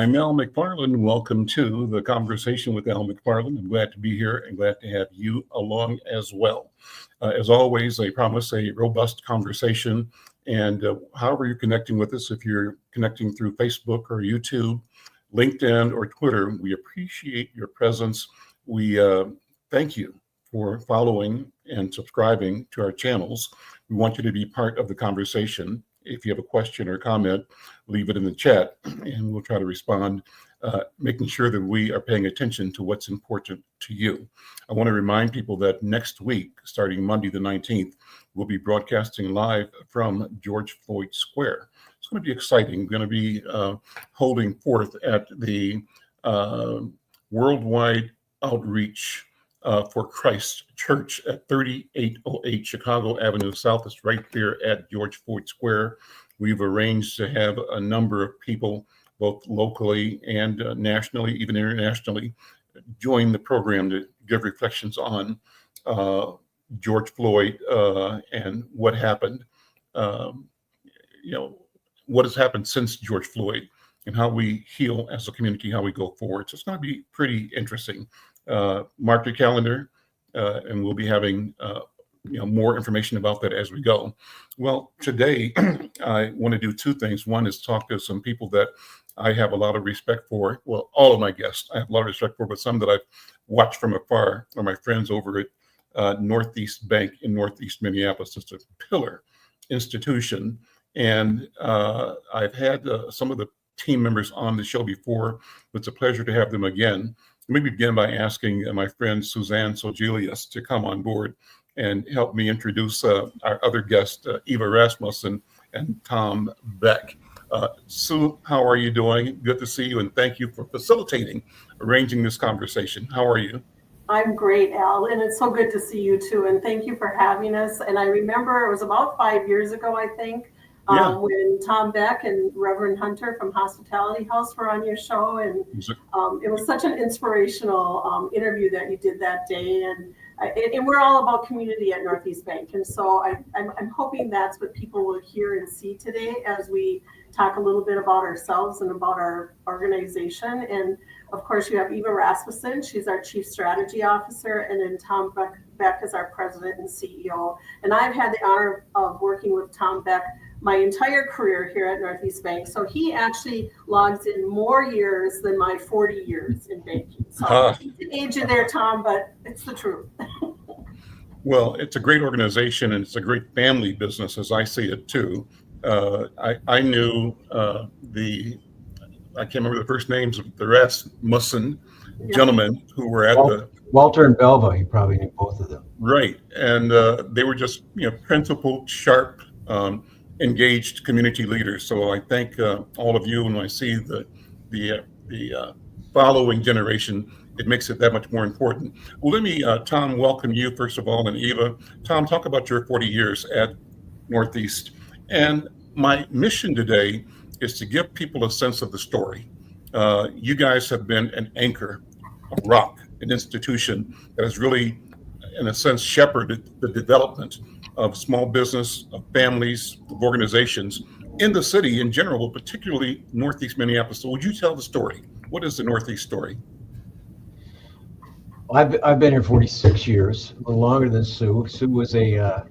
I'm Al McFarlane. Welcome to the conversation with Al McFarlane. I'm glad to be here and glad to have you along as well. As always, I promise a robust conversation. And however you're connecting with us, if you're connecting through Facebook or YouTube, LinkedIn or Twitter, we appreciate your presence. We thank you for following and subscribing to our channels. We want you to be part of the conversation. If you have a question or comment, leave it in the chat and we'll try to respond, making sure that we are paying attention to what's important to you. I want to remind people that next week, starting Monday the 19th, we'll be broadcasting live from George Floyd Square. It's going to be exciting. We're going to be holding forth at the Worldwide Outreach for Christ Church at 3808 Chicago Avenue South. It's right there at George Floyd Square. We've arranged to have a number of people, both locally and nationally, even internationally, join the program to give reflections on George Floyd and what happened, what has happened since George Floyd and how we heal as a community, how we go forward. So it's going to be pretty interesting. Mark your calendar, and we'll be having more information about that as we go. Well, today I want to do two things. One is talk to some people that I have a lot of respect for. Well, all of my guests I have a lot of respect for, but some that I've watched from afar are my friends over at Northeast Bank in Northeast Minneapolis. It's a pillar institution, and I've had some of the team members on the show before. It's a pleasure to have them again. Let me begin by asking my friend Suzanne Sjoselius to come on board and help me introduce our other guest, Eva Rasmussen and Tom Beck. Sue, how are you doing? Good to see you, and thank you for facilitating, arranging this conversation. How are you? I'm great, Al, and it's so good to see you too, and thank you for having us. And I remember it was about 5 years ago, I think, when Tom Beck and Reverend Hunter from Hospitality House were on your show, and it was such an inspirational interview that you did that day, and we're all about community at Northeast Bank, and so I'm hoping that's what people will hear and see today as we talk a little bit about ourselves and about our organization. And of course, you have Eva Rasmussen, she's our Chief Strategy Officer, and then Tom Beck is our President and CEO. And I've had the honor of working with Tom Beck my entire career here at Northeast Bank. So he actually logs in more years than my 40 years in banking. So you can age in there, Tom, but it's the truth. Well, it's a great organization and it's a great family business as I see it too. I knew I can't remember the first names of the Rasmussen gentlemen who were at Walter and Belva. You probably knew both of them. Right. And they were just, principled, sharp, engaged community leaders. So I thank all of you. And when I see the following generation, it makes it that much more important. Well, let me, Tom, welcome you first of all, and Eva. Tom, talk about your 40 years at Northeast. And my mission today is to give people a sense of the story. You guys have been an anchor, a rock, an institution that has really, in a sense, shepherded the development of small business, of families, of organizations in the city in general, but particularly Northeast Minneapolis. So would you tell the story? What is the Northeast story? I've been here 46 years, a little longer than Sue. Sue was a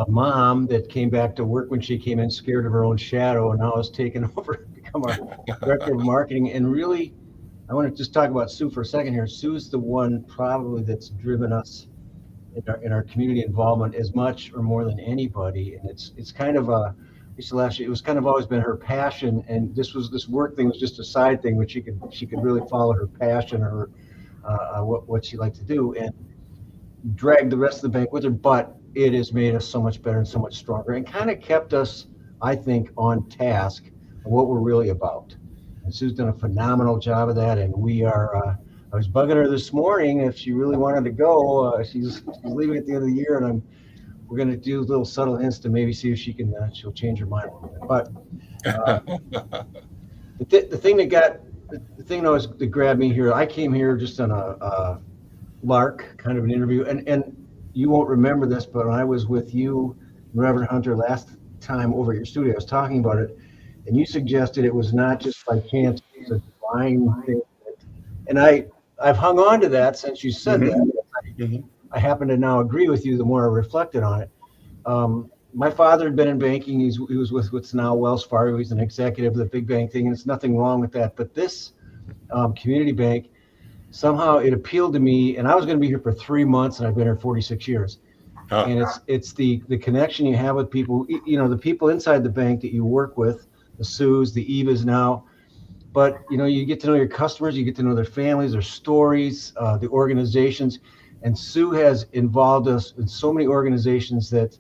mom that came back to work when she came in scared of her own shadow, and now has taken over to become our director of marketing. And really, I want to just talk about Sue for a second here. Sue's the one probably that's driven us in our community involvement as much or more than anybody. And it's kind of it was kind of always been her passion, and this work thing was just a side thing, which she could really follow her passion or what she liked to do and drag the rest of the bank with her. But it has made us so much better and so much stronger, and kind of kept us, I think, on task of what we're really about. And Sue's done a phenomenal job of that, and we are. I was bugging her this morning if she really wanted to go. She's leaving at the end of the year, and we're going to do little subtle hints to maybe see if she'll change her mind a little bit. But the thing that grabbed me here, I came here just on a lark kind of an interview, and you won't remember this, but when I was with you, Reverend Hunter, last time over at your studio, I was talking about it. And you suggested it was not just by chance, it's a divine thing. And I've hung on to that since you said that. Mhm. I happen to now agree with you the more I reflected on it. My father had been in banking. He was with what's now Wells Fargo. He's an executive of the big bank thing, and it's nothing wrong with that. But this community bank, somehow it appealed to me, and I was going to be here for 3 months, and I've been here 46 years. And it's the connection you have with people, the people inside the bank that you work with, the Sues, the Evas now. But you get to know your customers, you get to know their families, their stories, the organizations. And Sue has involved us in so many organizations that,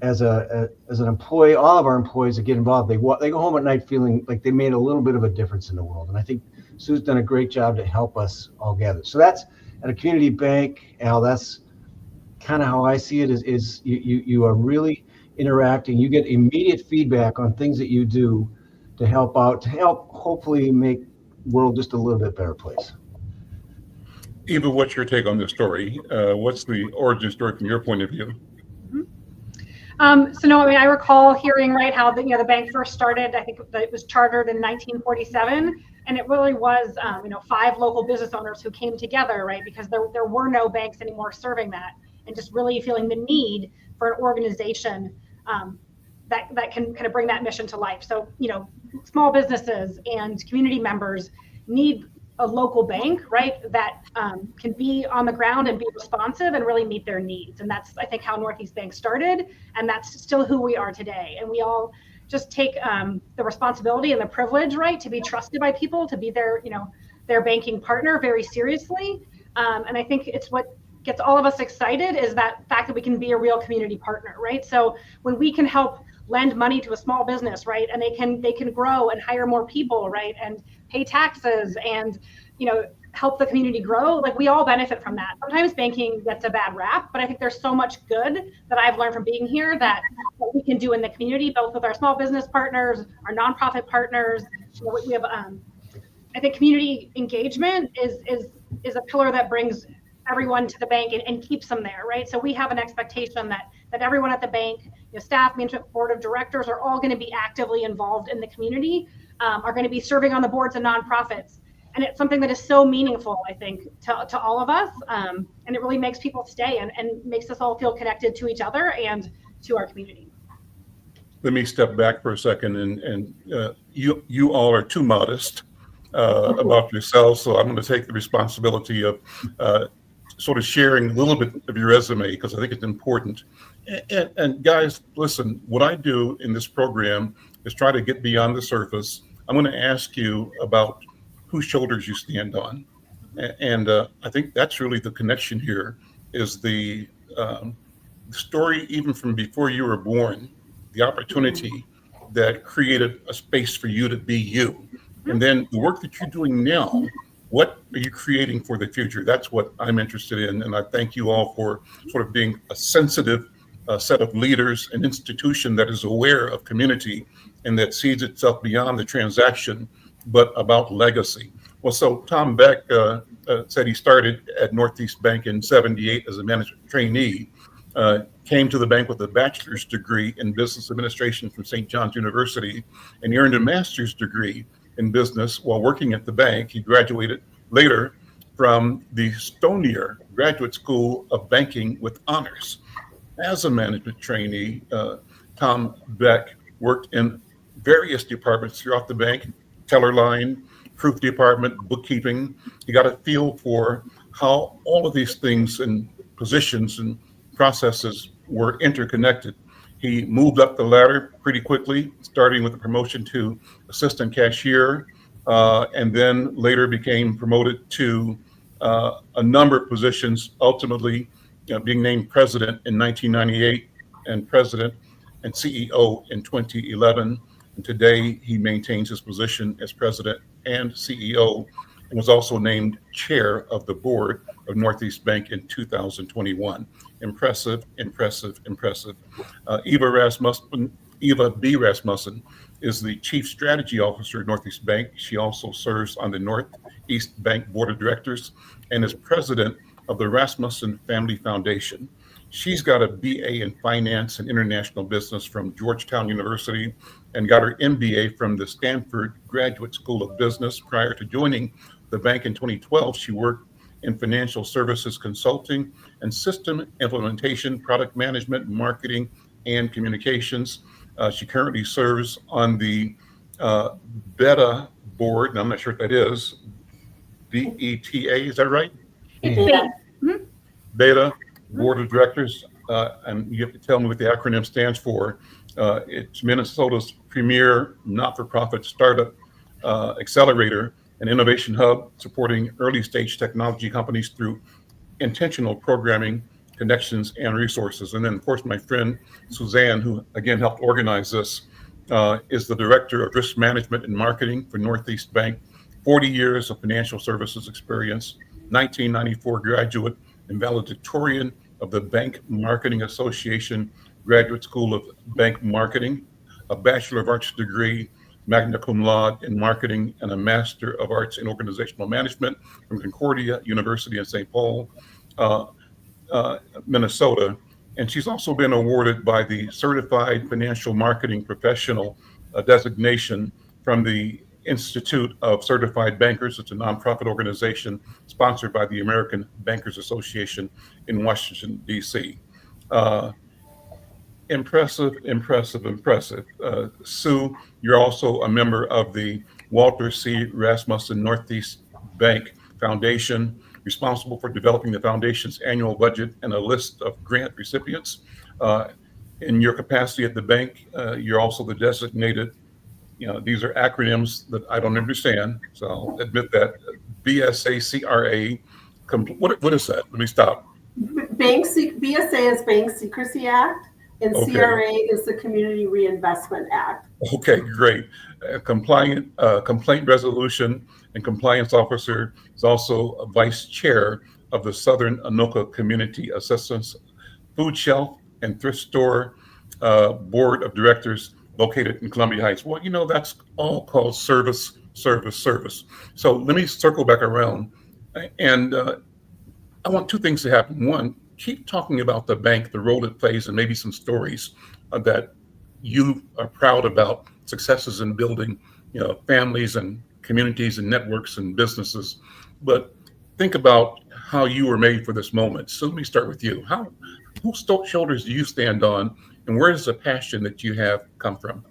as an employee, all of our employees that get involved, they go home at night feeling like they made a little bit of a difference in the world. And I think Sue's done a great job to help us all gather. So that's at a community bank, Al. That's kind of how I see it. Is you are really interacting. You get immediate feedback on things that you do to help out, to help hopefully make the world just a little bit better place. Eva, what's your take on this story? What's the origin story from your point of view? So no, I mean, I recall hearing, right, how the bank first started. I think it was chartered in 1947, and it really was 5 local business owners who came together, right, because there were no banks anymore serving that, and just really feeling the need for an organization that can kind of bring that mission to life. So small businesses and community members need a local bank, right, that can be on the ground and be responsive and really meet their needs. And that's, I think, how Northeast Bank started, and that's still who we are today. And we all just take the responsibility and the privilege, right, to be trusted by people, to be their banking partner very seriously. And I think it's what gets all of us excited is that fact that we can be a real community partner, right? So when we can help lend money to a small business, right, and they can grow and hire more people, right, and pay taxes and help the community grow, like we all benefit from that. Sometimes banking gets a bad rap, but I think there's so much good that I've learned from being here that what we can do in the community, both with our small business partners, our nonprofit partners. We have I think community engagement is a pillar that brings everyone to the bank and keeps them there, right? So we have an expectation that everyone at the bank, staff, management, board of directors are all going to be actively involved in the community, are going to be serving on the boards of nonprofits. And it's something that is so meaningful, I think, to all of us. And it really makes people stay and makes us all feel connected to each other and to our community. Let me step back for a second, and you all are too modest about yourselves, so I'm going to take the responsibility of sort of sharing a little bit of your resume because I think it's important. And guys, listen, what I do in this program is try to get beyond the surface. I'm going to ask you about whose shoulders you stand on, and I think that's really the connection here. Is the story even from before you were born, the opportunity that created a space for you to be you, and then the work that you're doing now. What are you creating for the future? That's what I'm interested in. And I thank you all for sort of being a sensitive set of leaders, an institution that is aware of community and that sees itself beyond the transaction, but about legacy. Well, so Tom Beck said he started at Northeast Bank in '78 as a management trainee, came to the bank with a bachelor's degree in business administration from St. John's University, and he earned a master's degree in business while working at the bank. He graduated later from the Stonier Graduate School of Banking with honors. As a management trainee, Tom Beck worked in various departments throughout the bank, teller line, proof department, bookkeeping. He got a feel for how all of these things and positions and processes were interconnected. He moved up the ladder pretty quickly, starting with a promotion to assistant cashier, and then later became promoted to a number of positions, ultimately being named president in 1998 and president and CEO in 2011. And today he maintains his position as president and CEO, and was also named chair of the board of Northeast Bank in 2021. Impressive, impressive, impressive. Eva B. Rasmussen is the Chief Strategy Officer at Northeast Bank. She also serves on the Northeast Bank Board of Directors and is president of the Rasmussen Family Foundation. She's got a BA in Finance and International Business from Georgetown University, and got her MBA from the Stanford Graduate School of Business. Prior to joining the bank in 2012, she worked in financial services consulting and system implementation, product management, marketing, and communications. She currently serves on the BETA board, and I'm not sure what that is. BETA, is that right? It's Yeah. big. BETA board of directors, and you have to tell me what the acronym stands for. It's Minnesota's premier not-for-profit startup accelerator and innovation hub, supporting early-stage technology companies through intentional programming, connections, and resources. And then, of course, my friend Suzanne, who again helped organize this, is the director of risk management and marketing for Northeast Bank. 40 years of financial services experience, 1994 graduate and valedictorian of the Bank Marketing Association Graduate School of Bank Marketing, a Bachelor of Arts degree, magna cum laude in marketing, and a Master of Arts in Organizational Management from Concordia University in St. Paul, Minnesota. And she's also been awarded by the Certified Financial Marketing Professional designation from the Institute of Certified Bankers. It's a nonprofit organization sponsored by the American Bankers Association in Washington, D.C. Impressive. Sue, you're also a member of the Walter C. Rasmussen Northeast Bank Foundation, responsible for developing the foundation's annual budget and a list of grant recipients. In your capacity at the bank, you're also the designated, these are acronyms that I don't understand, so I'll admit that. BSA CRA, what is that? Let me stop. BSA is Bank Secrecy Act, and Okay. CRA is the Community Reinvestment Act. Okay, great. Complaint resolution and compliance officer, is also a vice chair of the Southern Anoka Community Assistance Food Shelf and Thrift Store Board of Directors located in Columbia Heights. Well, that's all called service. So let me circle back around. And I want two things to happen. One, keep talking about the bank, the role it plays, and maybe some stories that you are proud about, successes in building, families and communities and networks and businesses. But think about how you were made for this moment. So let me start with you. Whose shoulders do you stand on, and where does the passion that you have come from?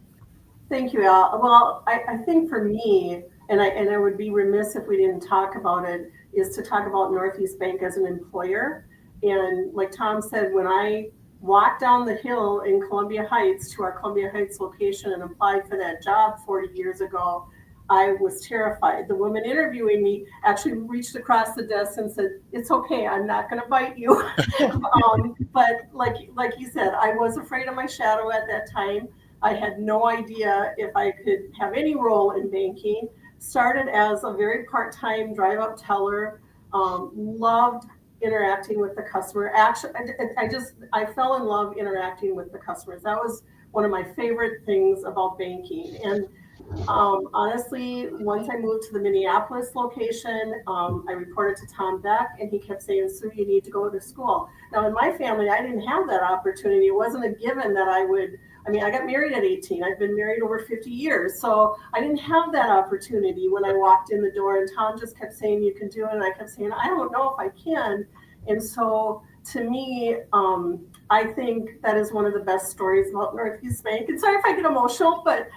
Thank you, Al. Well, I think for me, and I would be remiss if we didn't talk about it, is to talk about Northeast Bank as an employer. And like Tom said, when I walked down the hill in Columbia Heights to our Columbia Heights location and applied for that job 40 years ago, I was terrified. The woman interviewing me actually reached across the desk and said, "It's okay, I'm not going to bite you." But like you said, I was afraid of my shadow at that time. I had no idea if I could have any role in banking. Started as a very part-time drive-up teller, loved interacting with the customer. Actually, I fell in love interacting with the customers. That was one of my favorite things about banking. And honestly, once I moved to the Minneapolis location, I reported to Tom Beck, and he kept saying, "Sue, you need to go to school." Now, in my family, I didn't have that opportunity. It wasn't a given that I got married at 18. I've been married over 50 years. So I didn't have that opportunity when I walked in the door, and Tom just kept saying, "You can do it." And I kept saying, "I don't know if I can." And so to me, I think that is one of the best stories about Northeast Bank. And sorry if I get emotional, but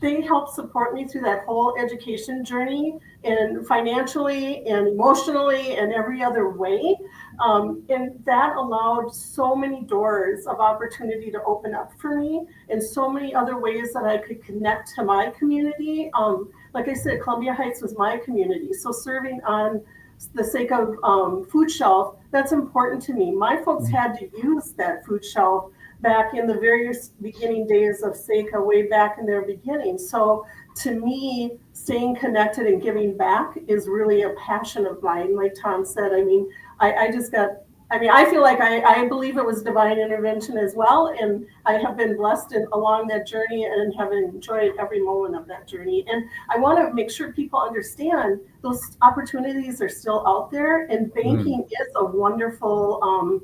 they helped support me through that whole education journey, and financially and emotionally and every other way. And that allowed so many doors of opportunity to open up for me, and so many other ways that I could connect to my community. Like I said, Columbia Heights was my community. So serving on the sake of food shelf, that's important to me. My folks had to use that food shelf back in the various beginning days of SECA, way back in their beginning. So to me, staying connected and giving back is really a passion of mine. Like Tom said, I feel like I believe it was divine intervention as well. And I have been blessed along that journey and have enjoyed every moment of that journey. And I want to make sure people understand those opportunities are still out there, and banking is a wonderful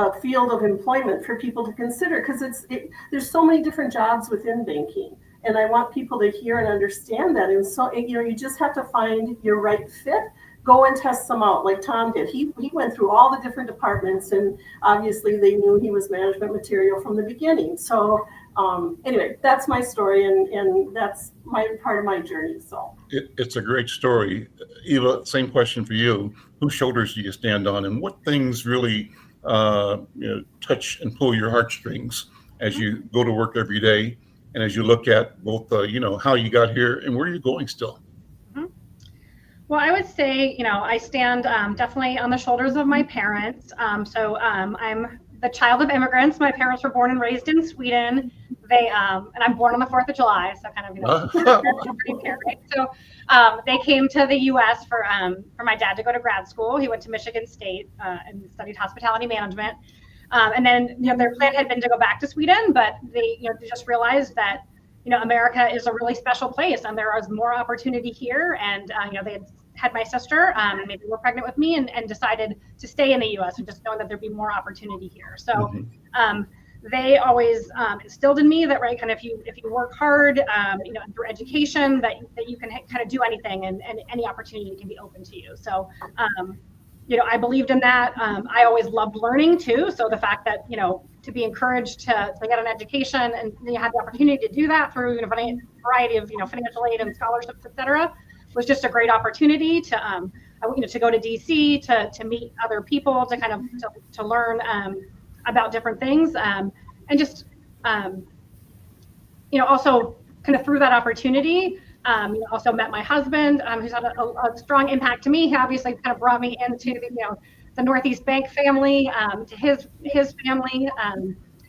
a field of employment for people to consider, because there's so many different jobs within banking. And I want people to hear and understand that. And so, you just have to find your right fit. Go and test them out like Tom did. He went through all the different departments, and obviously they knew he was management material from the beginning. So anyway, that's my story, and that's my part of my journey. So it's a great story. Eva, same question for you. Whose shoulders do you stand on, and what things really touch and pull your heartstrings as you go to work every day, and as you look at both how you got here and where you're going still? Well, I would say, I stand definitely on the shoulders of my parents. I'm the child of immigrants. My parents were born and raised in Sweden. And I'm born on the 4th of July, so kind of, right? So they came to the U.S. for my dad to go to grad school. He went to Michigan State and studied hospitality management. And then, their plan had been to go back to Sweden, but they just realized that, America is a really special place, and there is more opportunity here. And, they had my sister, maybe were pregnant with me, and decided to stay in the U.S. and just knowing that there'd be more opportunity here. So they always instilled in me that, right, kind of if you work hard, through education, that you can kind of do anything, and any opportunity can be open to you. So, I believed in that. I always loved learning too. So the fact that, to be encouraged to get an education, and you had the opportunity to do that through a variety of financial aid and scholarships, et cetera, was just a great opportunity to go to DC to meet other people, to kind of to learn about different things, and just also kind of through that opportunity. Also met my husband, who's had a strong impact to me. He obviously kind of brought me into the Northeast Bank family, to his family,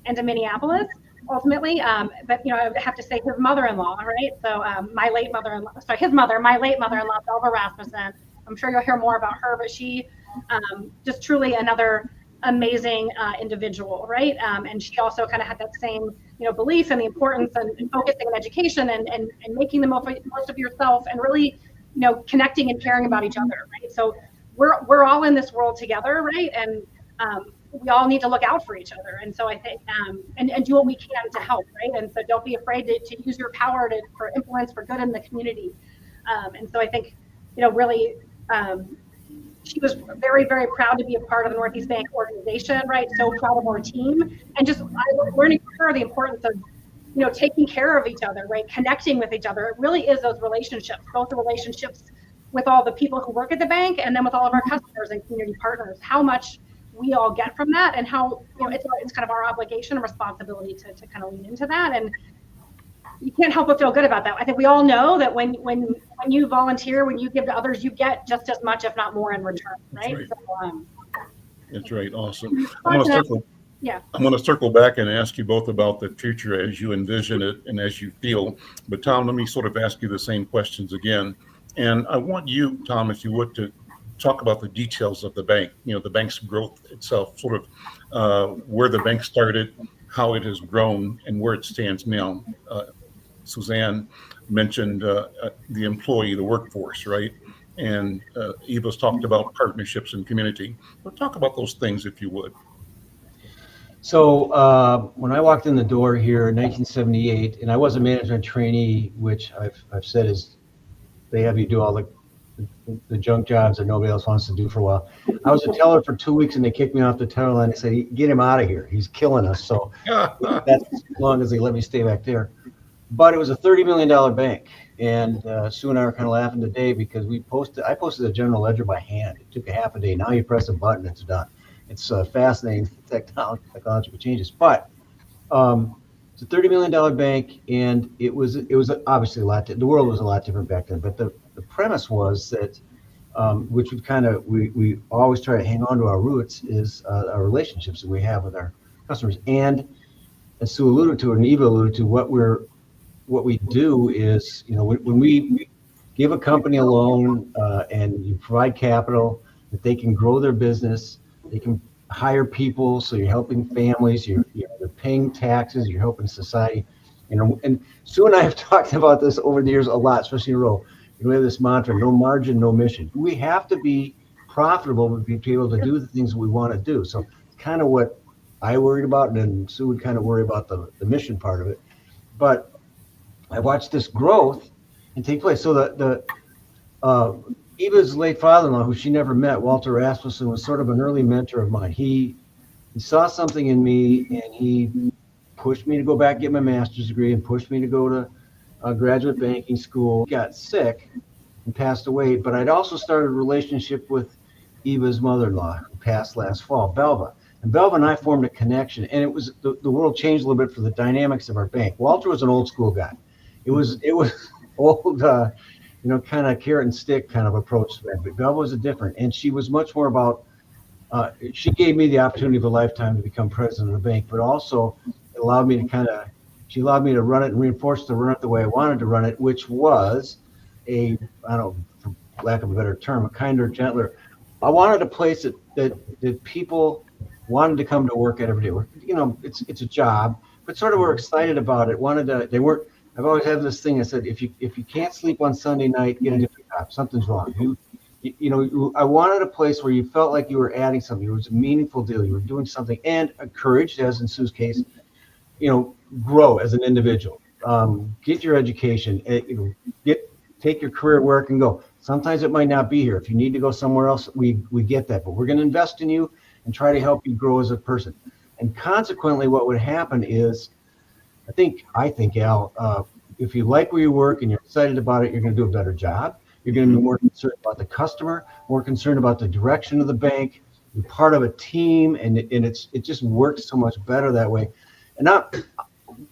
and to Minneapolis ultimately. But I have to say his mother-in-law, right? So my late mother-in-law, Belva Rasmussen. I'm sure you'll hear more about her, but she just truly another amazing individual, right? And she also kind of had that same belief in the importance and focusing on education and making the most of yourself, and really connecting and caring about each other, right? So we're all in this world together, right? And we all need to look out for each other. And so I think and do what we can to help, right? And so don't be afraid to use your power for influence for good in the community. And so I think really she was very, very proud to be a part of the Northeast Bank organization, right? So proud of our team, and just learning from her the importance of, taking care of each other, right? Connecting with each other. It really is those relationships, both the relationships with all the people who work at the bank, and then with all of our customers and community partners. How much we all get from that, and how it's kind of our obligation and responsibility to kind of lean into that. And you can't help but feel good about that. I think we all know that when you volunteer, when you give to others, you get just as much, if not more, in return, right? That's right. So, That's right. Awesome. I'm going to circle back and ask you both about the future as you envision it and as you feel. But Tom, let me sort of ask you the same questions again. And I want you, Tom, if you would, to talk about the details of the bank, the bank's growth itself, sort of where the bank started, how it has grown, and where it stands now. Suzanne mentioned the employee, the workforce, right? And Eva's talked about partnerships and community. But talk about those things, if you would. So when I walked in the door here in 1978, and I was a management trainee, which I've said is they have you do all the junk jobs that nobody else wants to do for a while. I was a teller for 2 weeks, and they kicked me off the teller line and said, "Get him out of here. He's killing us." So that's as long as they let me stay back there. But it was a $30 million bank, and Sue and I were kind of laughing today because I posted a general ledger by hand. It took a half a day. Now you press a button, it's done. It's fascinating technological changes. But it's a $30 million bank, and it was obviously a lot. The world was a lot different back then. But the premise was that, which we always try to hang on to our roots, is our relationships that we have with our customers. And as Sue alluded to, and Eva alluded to, what we do is, when we give a company a loan and you provide capital that they can grow their business, they can hire people, so you're helping families, you're paying taxes, you're helping society. And Sue and I have talked about this over the years a lot, especially in a row. We have this mantra: no margin, no mission. We have to be profitable to be able to do the things we want to do. So kind of what I worried about, and then Sue would kind of worry about the mission part of it. But I watched this growth and take place. So Eva's late father-in-law, who she never met, Walter Rasmussen, was sort of an early mentor of mine. He saw something in me, and he pushed me to go back and get my master's degree and pushed me to go to graduate banking school. He got sick and passed away, but I'd also started a relationship with Eva's mother-in-law, who passed last fall, Belva. And Belva and I formed a connection, and it was the world changed a little bit for the dynamics of our bank. Walter was an old school guy. It was old, kind of carrot and stick kind of approach to that. But Belva was different, and she was much more about. She gave me the opportunity of a lifetime to become president of the bank, but also it allowed me to she allowed me to run it and reinforce to run it the way I wanted to run it, which was I don't know, for lack of a better term, a kinder, gentler. I wanted a place that people wanted to come to work at every day. It's a job, but sort of were excited about it. I've always had this thing. I said, if you can't sleep on Sunday night, get a different job. Something's wrong. I wanted a place where you felt like you were adding something. It was a meaningful deal. You were doing something, and encouraged, as in Sue's case, grow as an individual. Get your education. Take your career at work and go. Sometimes it might not be here. If you need to go somewhere else, we get that. But we're going to invest in you and try to help you grow as a person. And consequently, what would happen is, I think, Al, if you like where you work and you're excited about it, you're going to do a better job. You're going to be more concerned about the customer, more concerned about the direction of the bank. You're part of a team, and it just works so much better that way. And not,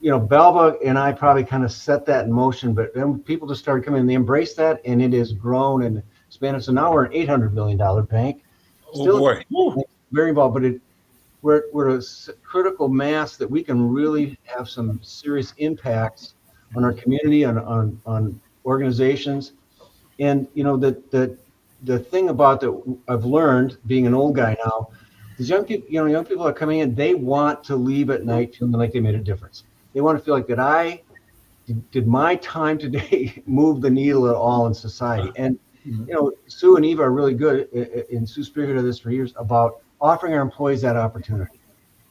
Belva and I probably kind of set that in motion, but then people just started coming and they embraced that, and it has grown and expanded. So now we're an $800 million bank. Still, oh boy, very involved, but we're a critical mass that we can really have some serious impacts on our community, on organizations. And the thing about that I've learned, being an old guy now, is young people are coming in, they want to leave at night feeling like they made a difference. They want to feel like did my time today move the needle at all in society? And Sue and Eva are really good, and Sue spearheaded this for years, about offering our employees that opportunity.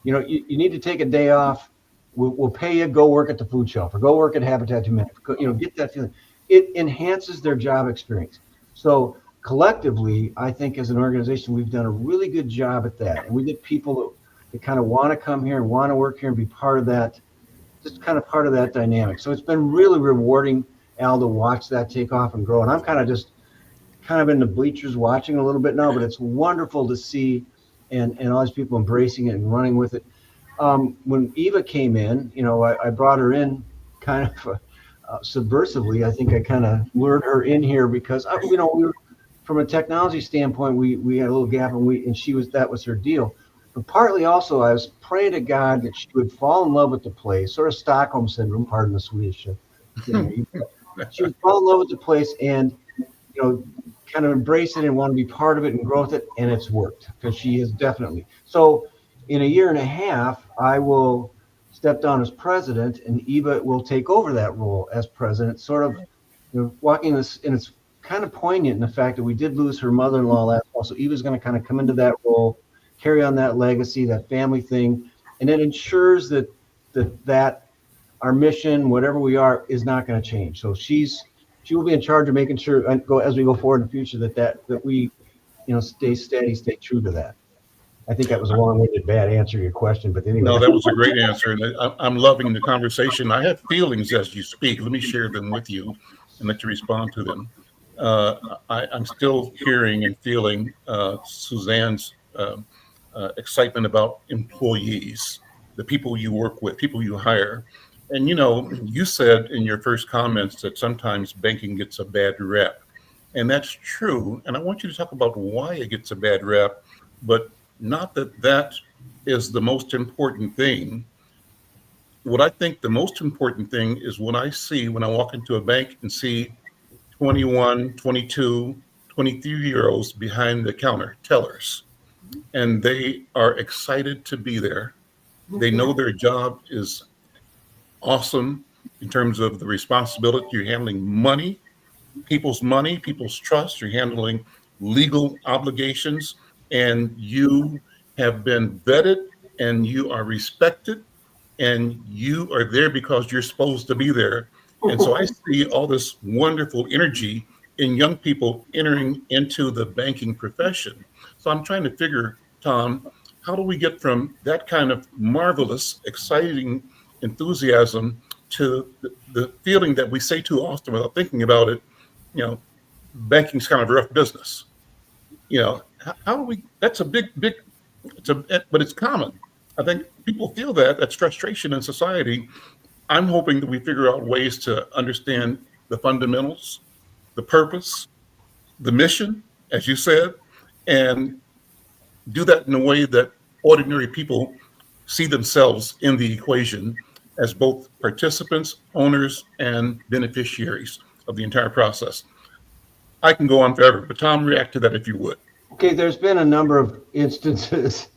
You need to take a day off. We'll pay you. Go work at the food shelf, or go work at Habitat Humanity. Get that feeling. It enhances their job experience. So collectively, I think as an organization, we've done a really good job at that. And we get people that kind of want to come here and want to work here and be part of that, just kind of part of that dynamic. So it's been really rewarding, Al, to watch that take off and grow. And I'm kind of in the bleachers watching a little bit now, but it's wonderful to see and all these people embracing it and running with it. When Eva came in, I brought her in kind of subversively. I think I kind of lured her in here because we were, from a technology standpoint, we had a little gap, and that was her deal. But partly also, I was praying to God that she would fall in love with the place, sort of Stockholm syndrome, pardon the Swedish. She would fall in love with the place and kind of embrace it and want to be part of it and grow with it, and it's worked, because she is definitely. So in a year and a half, I will step down as president, and Eva will take over that role as president, sort of walking this, and it's kind of poignant in the fact that we did lose her mother-in-law last fall. So Eva's going to kind of come into that role, carry on that legacy, that family thing, and it ensures that our mission, whatever we are, is not going to change. So she will be in charge of making sure, as we go forward in the future, that we stay steady, stay true to that. I think that was a long-winded, bad answer to your question, but anyway. No, that was a great answer, and I'm loving the conversation. I have feelings as you speak. Let me share them with you and let you respond to them. I'm still hearing and feeling Suzanne's excitement about employees, the people you work with, people you hire. And you said in your first comments that sometimes banking gets a bad rep, and that's true. And I want you to talk about why it gets a bad rep, but not that is the most important thing. What I think the most important thing is when I walk into a bank and see 21, 22, 23-year-olds behind the counter, tellers, and they are excited to be there. They know their job is awesome in terms of the responsibility. You're handling money, people's trust. You're handling legal obligations, and you have been vetted and you are respected and you are there because you're supposed to be there. And so I see all this wonderful energy in young people entering into the banking profession. So I'm trying to figure, Tom, how do we get from that kind of marvelous, exciting enthusiasm to the feeling that we say too often without thinking about it, banking's kind of a rough business. How do we, that's a big, but it's common. I think people feel that's frustration in society. I'm hoping that we figure out ways to understand the fundamentals, the purpose, the mission, as you said, and do that in a way that ordinary people see themselves in the equation as both participants, owners, and beneficiaries of the entire process. I can go on forever, but Tom, react to that if you would. Okay, there's been a number of instances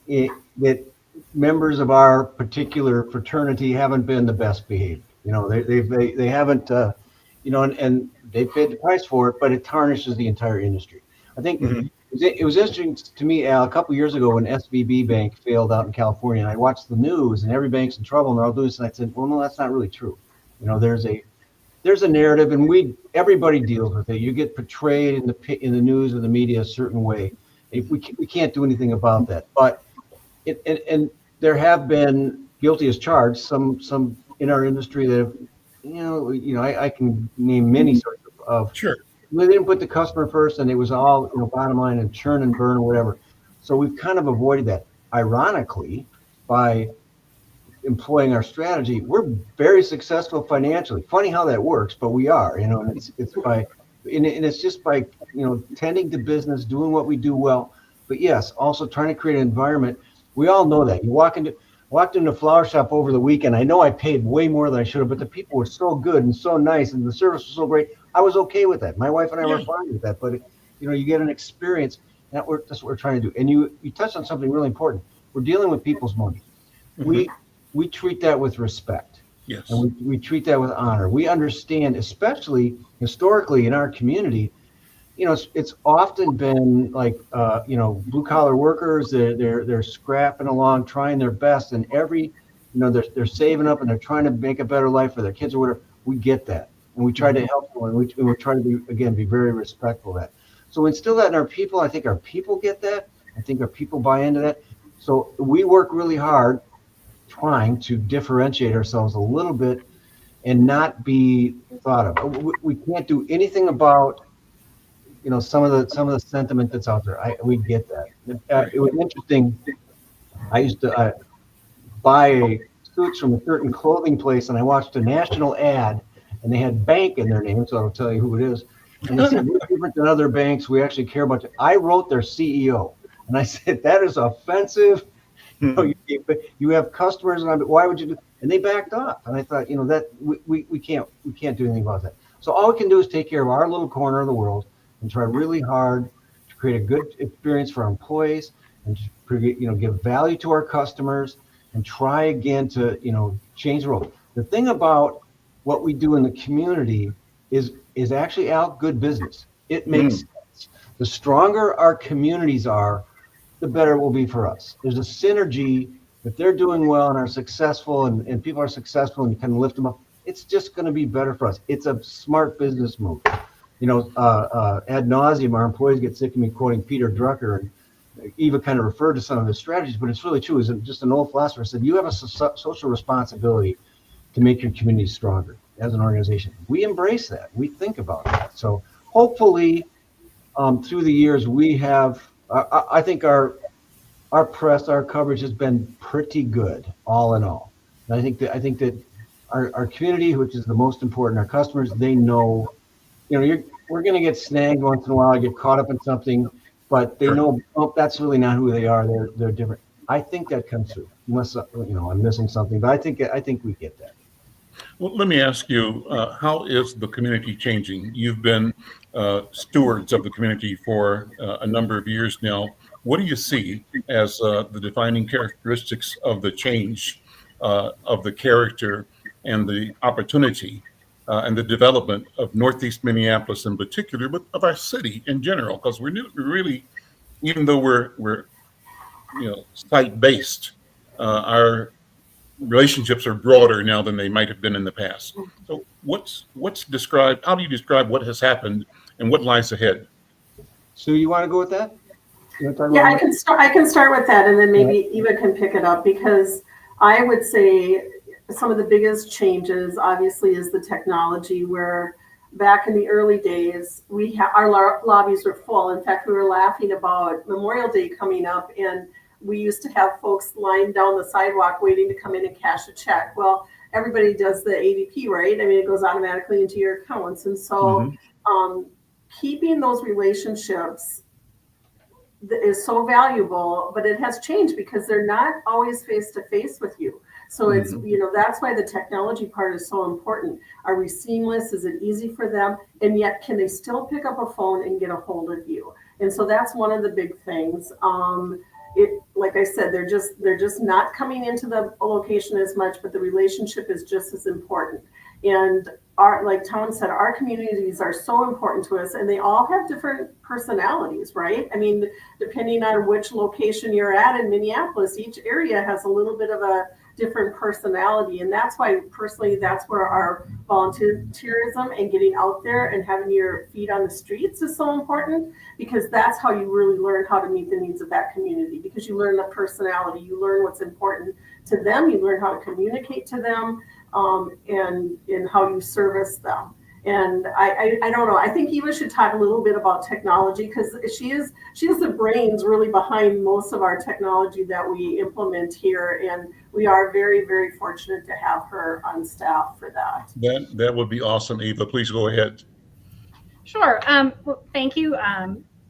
that members of our particular fraternity haven't been the best behaved. They haven't, and they paid the price for it, but it tarnishes the entire industry. I think it was interesting to me, Al, a couple of years ago when SVB Bank failed out in California, and I watched the news and every bank's in trouble and they're all doing this, and I said, well, no, that's not really true. There's a narrative, and everybody deals with it. You get portrayed in the news or the media a certain way. We can't do anything about that. But and there have been guilty as charged some in our industry that have, I can name many sorts of sure. They didn't put the customer first, and it was all bottom line and churn and burn or whatever. So we've kind of avoided that. Ironically, by employing our strategy, we're very successful financially. Funny how that works, but we are, and it's just by tending to business, doing what we do well. But yes, also trying to create an environment. We all know that. You walked into a flower shop over the weekend. I know I paid way more than I should have, but the people were so good and so nice, and the service was so great. I was okay with that. My wife and I were fine with that. But you get an experience. That's what we're trying to do. And you touched on something really important. We're dealing with people's money. Mm-hmm. We treat that with respect. Yes. And we treat that with honor. We understand, especially historically in our community, it's often been like, blue collar workers, they're scrapping along, trying their best, and they're saving up and they're trying to make a better life for their kids or whatever. We get that. And we try to help them, and we try to be very respectful of that. So we instill that in our people. I think our people get that. I think our people buy into that. So we work really hard trying to differentiate ourselves a little bit and not be thought of. We can't do anything about some of the sentiment that's out there. We get that. It was interesting. I used to buy suits from a certain clothing place, and I watched a national ad, and they had bank in their name, so I'll tell you who it is. And they said, we're different than other banks. We actually care about you. I wrote their CEO, and I said, that is offensive. You have customers, and why would you do? And they backed off. And I thought, that we can't do anything about that. So all we can do is take care of our little corner of the world and try really hard to create a good experience for our employees and to give value to our customers and try again to change the world. The thing about what we do in the community is actually good business. It makes sense. The stronger our communities are, the better it will be for us. There's a synergy. If they're doing well and are successful and people are successful and you kind of lift them up, it's just going to be better for us. It's a smart business move. Ad nauseum, our employees get sick of me quoting Peter Drucker, and Eva kind of referred to some of his strategies, but it's really true. Is just an old philosopher said, you have a social responsibility to make your community stronger as an organization. We embrace that. We think about that. So hopefully through the years, we have, I think our press, our coverage has been pretty good, all in all. And I think that our community, which is the most important, our customers, they know, we're going to get snagged once in a while, get caught up in something, but they know, that's really not who they are. They're different. I think that comes through, unless I'm missing something, but I think we get that. Well, let me ask you, how is the community changing? You've been stewards of the community for a number of years now. What do you see as the defining characteristics of the change of the character and the opportunity and the development of Northeast Minneapolis in particular, but of our city in general? Because we're really, even though we're site-based. Our relationships are broader now than they might have been in the past. So how do you describe what has happened and what lies ahead? Sue, you want to go with that? Yeah, I can start with that, and then maybe Eva can pick it up, because I would say some of the biggest changes obviously is the technology, where back in the early days, our lobbies were full. In fact, we were laughing about Memorial Day coming up, and we used to have folks lying down the sidewalk waiting to come in and cash a check. Well, everybody does the ADP, right? I mean, it goes automatically into your accounts. And so keeping those relationships is so valuable, but it has changed because they're not always face to face with you. So it's, that's why the technology part is so important. Are we seamless? Is it easy for them? And yet, can they still pick up a phone and get a hold of you? And so that's one of the big things. Like I said, they're just not coming into the location as much, but the relationship is just as important. And like Tom said, our communities are so important to us, and they all have different personalities, right? I mean, depending on which location you're at in Minneapolis, each area has a little bit of a different personality. And that's why, personally, that's where our volunteerism and getting out there and having your feet on the streets is so important, because that's how you really learn how to meet the needs of that community, because you learn the personality, you learn what's important to them, you learn how to communicate to them, and how you service them. And I don't know, I think Eva should talk a little bit about technology, because she is the brains really behind most of our technology that we implement here. And we are very, very fortunate to have her on staff for that. That would be awesome. Eva, please go ahead. Sure. Well, thank you.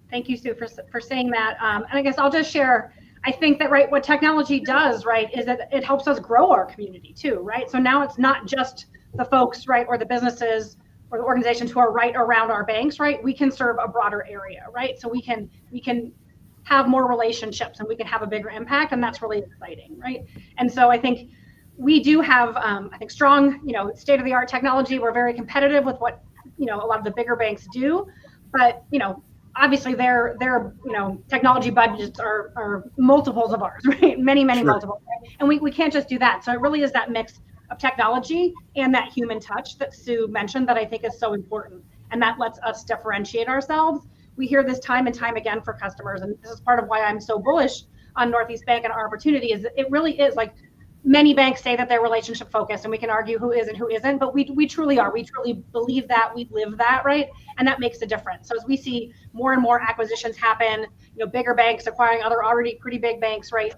Thank you, Sue, for saying that. And I guess I'll just share, I think that, right, what technology does, right, is that it helps us grow our community too, right? So now it's not just the folks, right, or the businesses or the organizations who are right around our banks, right? We can serve a broader area, right? So we can have more relationships and we can have a bigger impact, and that's really exciting, right? And so I think we do have, I think, strong, state-of-the-art technology. We're very competitive with what, a lot of the bigger banks do, but, obviously their technology budgets are multiples of ours, right? Many multiples, right? And we can't just do that. So it really is that mix of technology and that human touch that Sue mentioned that I think is so important, and that lets us differentiate ourselves. We hear this time and time again for customers, and this is part of why I'm so bullish on Northeast Bank and our opportunity. Is it really is, like, many banks say that they're relationship focused, and we can argue who is and who isn't, but we truly are. We truly believe that, we live that, right? And that makes a difference. So as we see more and more acquisitions happen, bigger banks acquiring other already pretty big banks, right?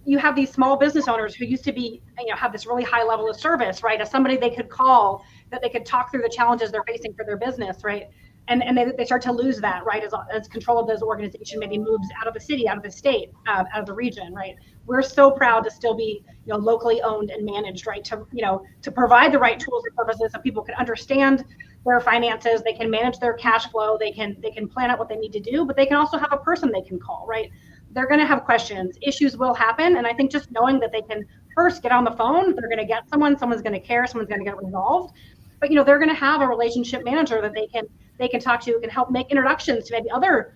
You have these small business owners who used to be, have this really high level of service, right? As somebody they could call, that they could talk through the challenges they're facing for their business, right? And they start to lose that, right? As control of those organization maybe moves out of the city, out of the state, out of the region, right? We're so proud to still be, locally owned and managed, right? To provide the right tools and purposes so people can understand their finances, they can manage their cash flow, they can plan out what they need to do, but they can also have a person they can call, right? They're going to have questions, issues will happen, and I think just knowing that they can first get on the phone, they're going to get someone's going to care, someone's going to get resolved, but they're going to have a relationship manager that they can talk to, can help make introductions to maybe other